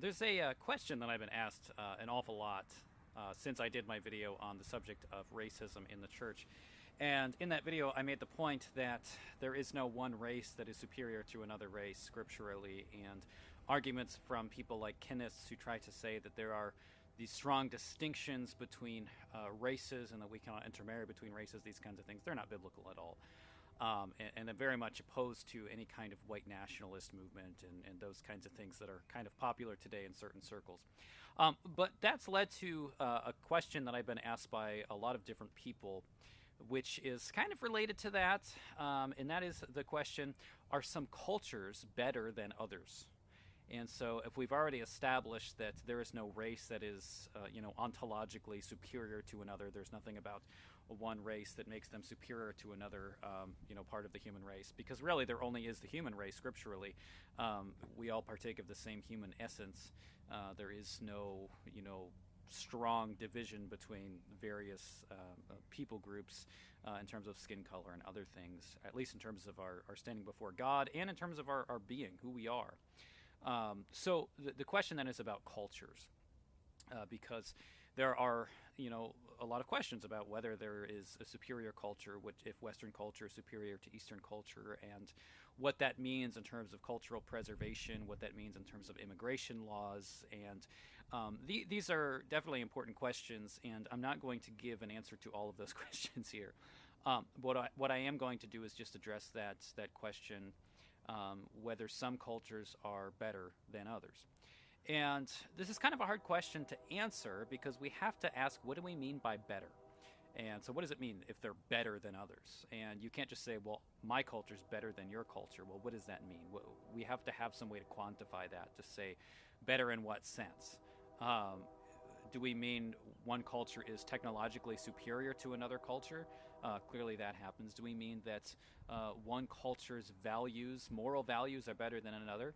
There's a question that I've been asked an awful lot since I did my video on the subject of racism in the church. And in that video, I made the point that there is no one race that is superior to another race scripturally, and arguments from people like Kenists who try to say that there are these strong distinctions between races and that we cannot intermarry between races, these kinds of things, they're not biblical at all. And I'm very much opposed to any kind of white nationalist movement and those kinds of things that are kind of popular today in certain circles. But that's led to a question that I've been asked by a lot of different people, which is kind of related to that. And that is the question: are some cultures better than others? And so, if we've already established that there is no race that is, ontologically superior to another, there's nothing about one race that makes them superior to another, part of the human race. Because really, there only is the human race scripturally. We all partake of the same human essence. There is no, strong division between various people groups in terms of skin color and other things, at least in terms of our standing before God and in terms of our being, who we are. So the question then is about cultures, because there are, a lot of questions about whether there is a superior culture, if Western culture is superior to Eastern culture, and what that means in terms of cultural preservation, what that means in terms of immigration laws, and these are definitely important questions, and I'm not going to give an answer to all of those questions here. What I am going to do is just address that question, whether some cultures are better than others. And this is kind of a hard question to answer because we have to ask, what do we mean by better? And so, what does it mean if they're better than others? And you can't just say, well, my culture is better than your culture. Well, what does that mean? We have to have some way to quantify that, to say better in what sense. Do we mean one culture is technologically superior to another culture? Clearly that happens. Do we mean that one culture's values, moral values, are better than another?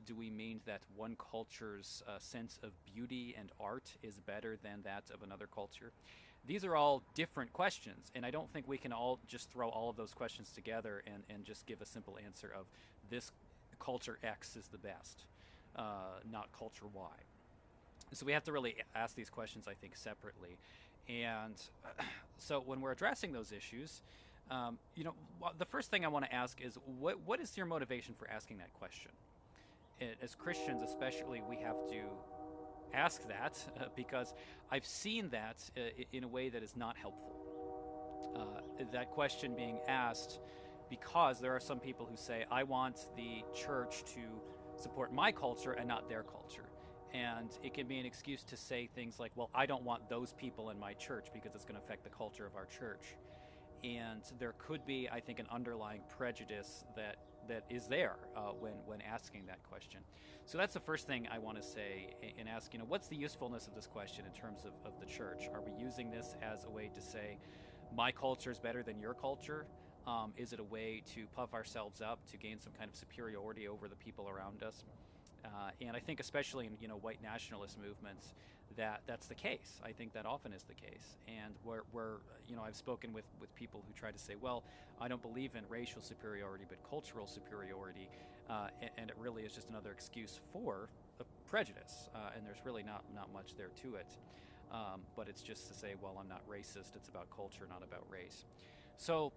Do we mean that one culture's sense of beauty and art is better than that of another culture? These are all different questions, and I don't think we can all just throw all of those questions together and just give a simple answer of this culture X is the best, not culture Y. So we have to really ask these questions, I think, separately. And so when we're addressing those issues, the first thing I want to ask is what is your motivation for asking that question? As Christians, especially, we have to ask that because I've seen that in a way that is not helpful. That question being asked because there are some people who say, I want the church to support my culture and not their culture. And it can be an excuse to say things like, well, I don't want those people in my church because it's going to affect the culture of our church. And there could be, I think, an underlying prejudice that is there when asking that question. So that's the first thing I want to say and ask, what's the usefulness of this question in terms of the church? Are we using this as a way to say, my culture is better than your culture? Is it a way to puff ourselves up, to gain some kind of superiority over the people around us? And I think especially in white nationalist movements that's the case. I think that often is the case. And where I've spoken with people who try to say, well, I don't believe in racial superiority but cultural superiority, and it really is just another excuse for a prejudice. And there's really not much there to it. But it's just to say, well, I'm not racist. It's about culture, not about race. So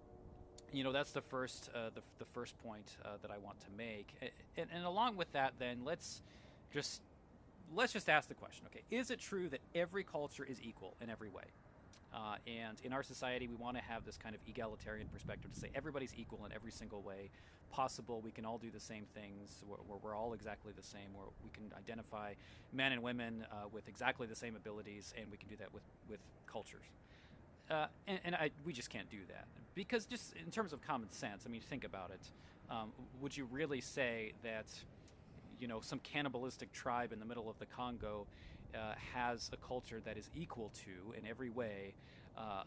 that's the first point that I want to make, and along with that, then let's just ask the question: okay, is it true that every culture is equal in every way? And in our society, we want to have this kind of egalitarian perspective to say everybody's equal in every single way possible. We can all do the same things. We're all exactly the same. We can identify men and women with exactly the same abilities, and we can do that with cultures. We just can't do that because just in terms of common sense, I mean, think about it. Would you really say that, some cannibalistic tribe in the middle of the Congo has a culture that is equal to, in every way,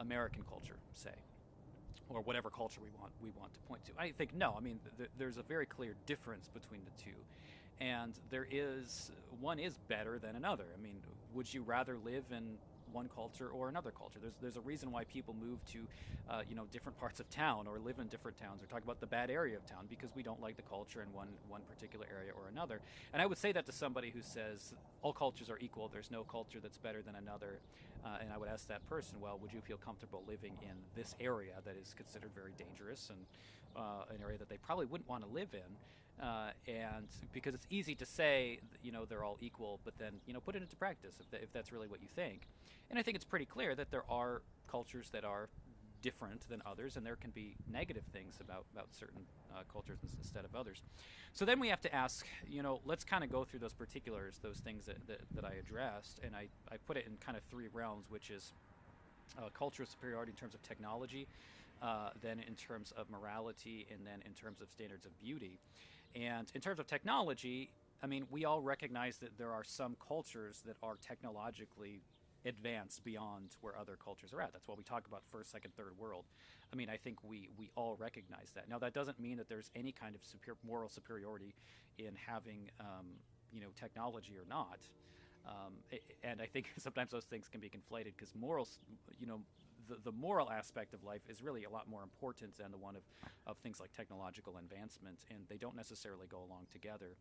American culture, say, or whatever culture we want to point to? I think no. I mean, there's a very clear difference between the two, and one is better than another. I mean, would you rather live in one culture or another culture. There's a reason why people move to different parts of town or live in different towns or talk about the bad area of town because we don't like the culture in one particular area or another. And I would say that to somebody who says all cultures are equal, there's no culture that's better than another. And I would ask that person, well, would you feel comfortable living in this area that is considered very dangerous and an area that they probably wouldn't want to live in? And because it's easy to say, they're all equal, but then, put it into practice if that's really what you think. And I think it's pretty clear that there are cultures that are different than others, and there can be negative things about certain cultures instead of others. So then we have to ask, let's kind of go through those particulars, those things that I addressed, and I put it in kind of three realms, which is cultural superiority in terms of technology, then in terms of morality, and then in terms of standards of beauty. And in terms of technology, I mean, we all recognize that there are some cultures that are technologically advanced beyond where other cultures are at. That's why we talk about first, second, third world. I mean, I think we all recognize that. Now, that doesn't mean that there's any kind of moral superiority in having, technology or not. And I think sometimes those things can be conflated because morals, the moral aspect of life is really a lot more important than the one of things like technological advancement, and they don't necessarily go along together.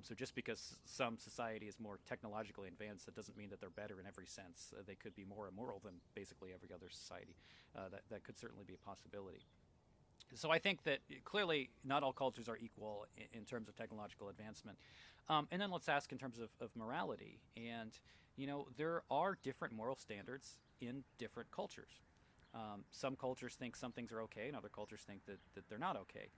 So just because some society is more technologically advanced, that doesn't mean that they're better in every sense. They could be more immoral than basically every other society. That could certainly be a possibility. So I think that clearly not all cultures are equal in terms of technological advancement. And then let's ask in terms of morality. And, there are different moral standards in different cultures. Some cultures think some things are okay, and other cultures think that they're not okay.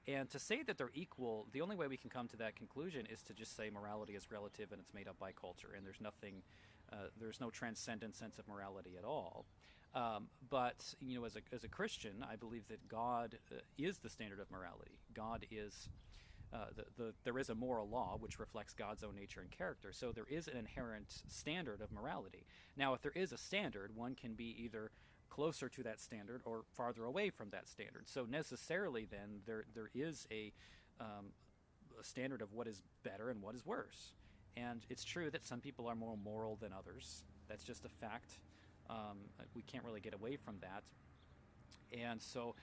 And to say that they're equal, the only way we can come to that conclusion is to just say morality is relative and it's made up by culture, and there's no transcendent sense of morality at all. But as a Christian, I believe that God is the standard of morality. God is there is a moral law which reflects God's own nature and character. So there is an inherent standard of morality. Now, if there is a standard, one can be either closer to that standard or farther away from that standard. So necessarily, then there is a standard of what is better and what is worse. And it's true that some people are more moral than others. That's just a fact. We can't really get away from that. And so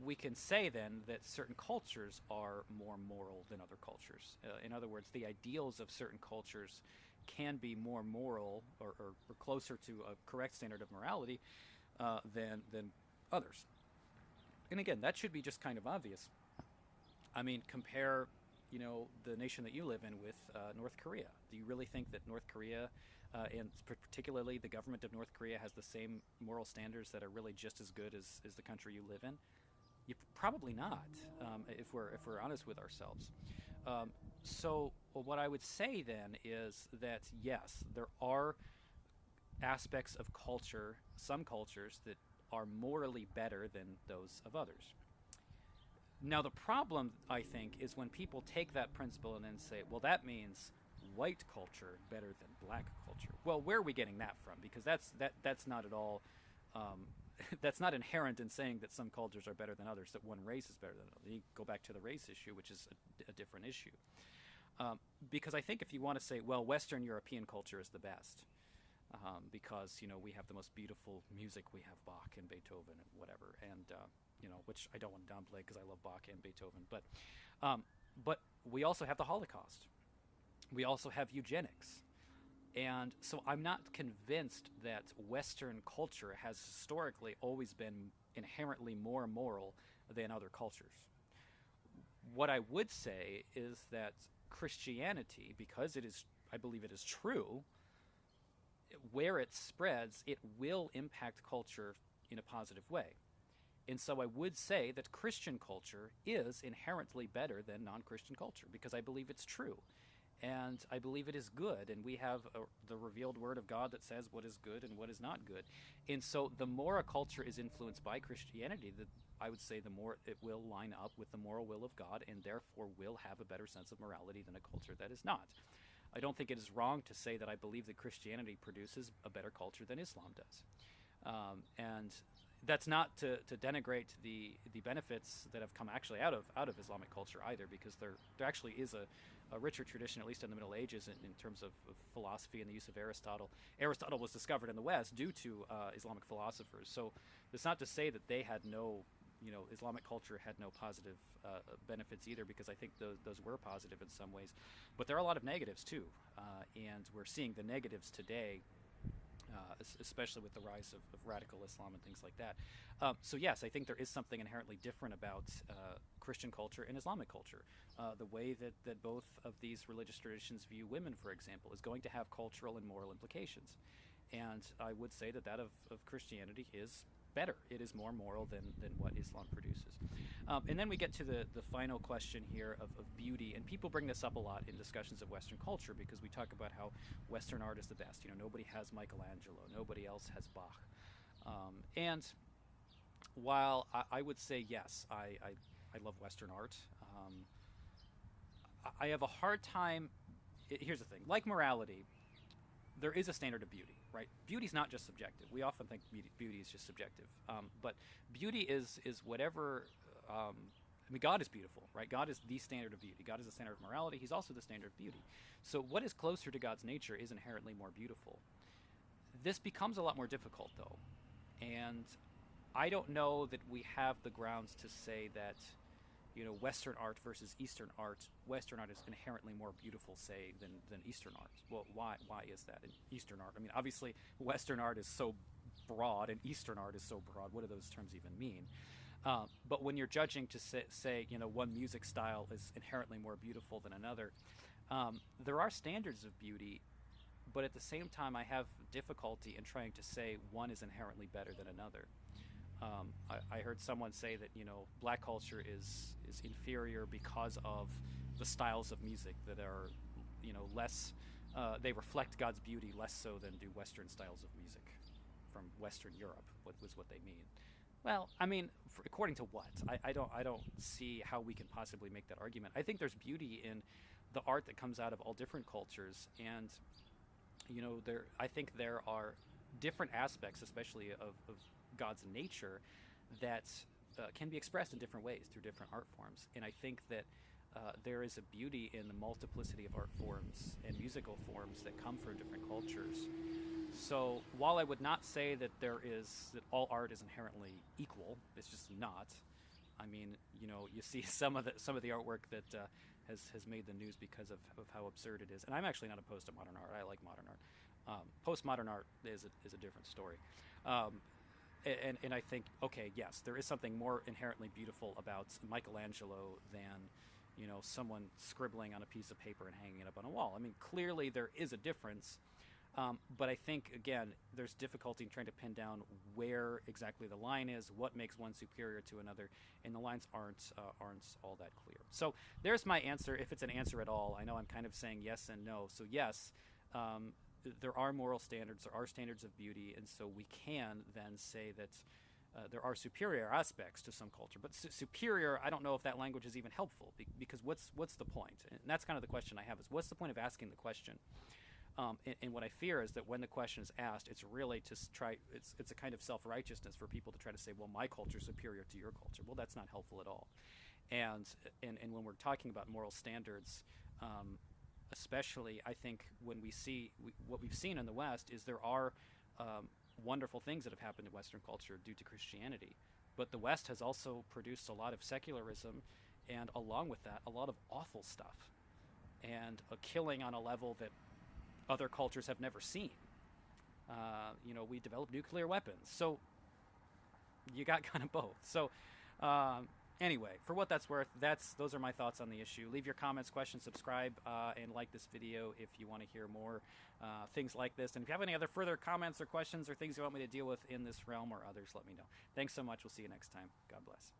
we can say then that certain cultures are more moral than other cultures. In other words, the ideals of certain cultures can be more moral or closer to a correct standard of morality than others. And again, that should be just kind of obvious. I mean, compare, the nation that you live in with North Korea. Do you really think that North Korea, and particularly the government of North Korea, has the same moral standards that are really just as good as the country you live in? Probably not, if we're honest with ourselves. So what I would say then is that yes, there are aspects of culture, some cultures, that are morally better than those of others. Now the problem, I think, is when people take that principle and then say, well, that means white culture better than black culture. Well, where are we getting that from? Because that's not at all that's not inherent in saying that some cultures are better than others, that one race is better than another. You go back to the race issue, which is a different issue. Because I think if you want to say, well, Western European culture is the best, because, we have the most beautiful music, we have Bach and Beethoven and whatever, and, which I don't want to downplay because I love Bach and Beethoven, but we also have the Holocaust. We also have eugenics. And so I'm not convinced that Western culture has historically always been inherently more moral than other cultures. What I would say is that Christianity, because I believe it is true, where it spreads, it will impact culture in a positive way. And so I would say that Christian culture is inherently better than non-Christian culture, because I believe it's true. And I believe it is good, and we have the revealed word of God that says what is good and what is not good. And so the more a culture is influenced by Christianity, I would say the more it will line up with the moral will of God, and therefore will have a better sense of morality than a culture that is not. I don't think it is wrong to say that I believe that Christianity produces a better culture than Islam does. And that's not to denigrate the benefits that have come actually out of Islamic culture either, because there actually is a richer tradition, at least in the Middle Ages, in terms of philosophy and the use of Aristotle. Aristotle was discovered in the West due to Islamic philosophers. So it's not to say that they had no, Islamic culture had no positive benefits either, because I think those were positive in some ways. But there are a lot of negatives too, and we're seeing the negatives today, especially with the rise of radical Islam and things like that. So yes, I think there is something inherently different about Christian culture and Islamic culture. The way that both of these religious traditions view women, for example, is going to have cultural and moral implications. And I would say that of Christianity is better. It is more moral than what Islam produces. And then we get to the final question here of beauty. And people bring this up a lot in discussions of Western culture, because we talk about how Western art is the best. Nobody has Michelangelo. Nobody else has Bach. And while I would say, yes, I love Western art, I have a hard time. Here's the thing. Like morality, there is a standard of beauty, right? Beauty is not just subjective. We often think beauty is just subjective. But beauty is whatever... God is beautiful, right? God is the standard of beauty. God is the standard of morality. He's also the standard of beauty. So what is closer to God's nature is inherently more beautiful. This becomes a lot more difficult, though. And I don't know that we have the grounds to say that, Western art versus Eastern art. Western art is inherently more beautiful, say, than Eastern art. Well, why is that in Eastern art? I mean, obviously, Western art is so broad and Eastern art is so broad. What do those terms even mean? But when you're judging to say, one music style is inherently more beautiful than another, there are standards of beauty, but at the same time, I have difficulty in trying to say one is inherently better than another. I heard someone say that, black culture is inferior because of the styles of music that are, less, they reflect God's beauty less so than do Western styles of music from Western Europe, was what they mean. Well, I mean, according to what? I don't see how we can possibly make that argument. I think there's beauty in the art that comes out of all different cultures, and I think there are different aspects, especially of God's nature, that can be expressed in different ways through different art forms. And I think that there is a beauty in the multiplicity of art forms and musical forms that come from different cultures. So while I would not say that that all art is inherently equal, it's just not. I mean, you see some of the artwork that has made the news because of how absurd it is. And I'm actually not opposed to modern art. I like modern art. Postmodern art is a different story. And I think, okay, yes, there is something more inherently beautiful about Michelangelo than, someone scribbling on a piece of paper and hanging it up on a wall. I mean, clearly there is a difference. But I think, again, there's difficulty in trying to pin down where exactly the line is, what makes one superior to another, and the lines aren't all that clear. So there's my answer, if it's an answer at all. I know I'm kind of saying yes and no. So yes, there are moral standards, there are standards of beauty, and so we can then say that there are superior aspects to some culture. But superior, I don't know if that language is even helpful, because what's the point? And that's kind of the question I have, is what's the point of asking the question? And what I fear is that when the question is asked, it's really to it's a kind of self-righteousness for people to try to say, well, my culture is superior to your culture. Well, that's not helpful at all. And when we're talking about moral standards, especially, I think when what we've seen in the West is there are wonderful things that have happened in Western culture due to Christianity. But the West has also produced a lot of secularism, and along with that, a lot of awful stuff, and a killing on a level that other cultures have never seen. We developed nuclear weapons. So you got kind of both. So anyway, for what that's worth, those are my thoughts on the issue. Leave your comments, questions, subscribe, and like this video if you want to hear more things like this. And if you have any other further comments or questions or things you want me to deal with in this realm or others, let me know. Thanks so much. We'll see you next time. God bless.